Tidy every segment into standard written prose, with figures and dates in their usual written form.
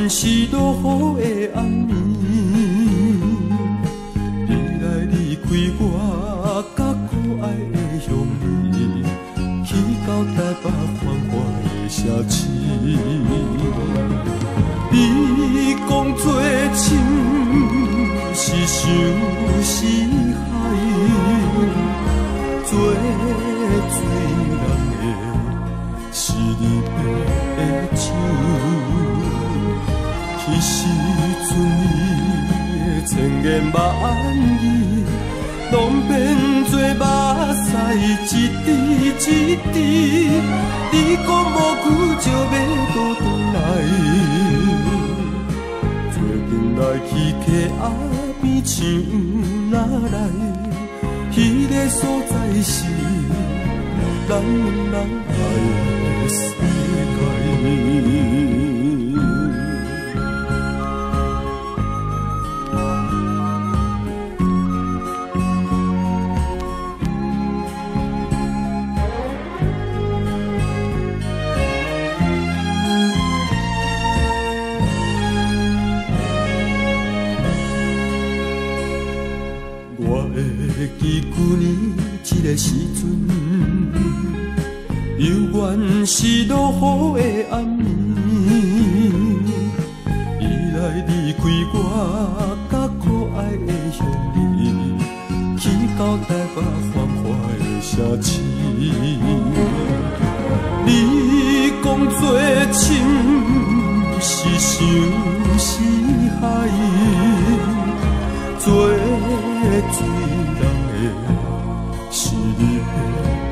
是落雨的暗暝，你来离开我，甲可爱的乡里，去到台北繁华的城市。你讲做亲是想是海，做水人的是你的手。彼时阵你的千言万语，拢变作目屎一滴一滴。你讲无久就要倒转来，最近来去溪仔边唱哪来？迄个所在是咱两人爱的世界。会记旧年这个时阵，犹原是落雨的暗暝，你来离开我，甲可爱的乡里，去到台北繁华的城市。你讲做亲是想是海，做水人的是你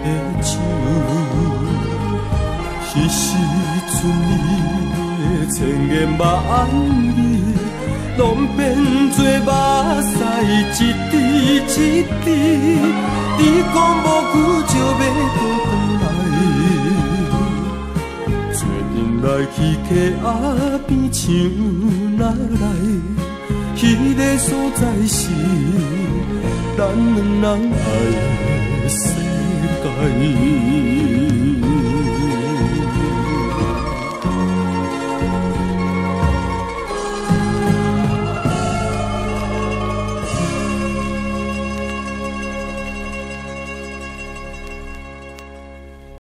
的手，彼时阵你的千言万语，拢变作目屎一滴一滴。你讲无久就要倒转来，做阵来去溪仔边唱哪来？迄个所在是咱两人爱的世界。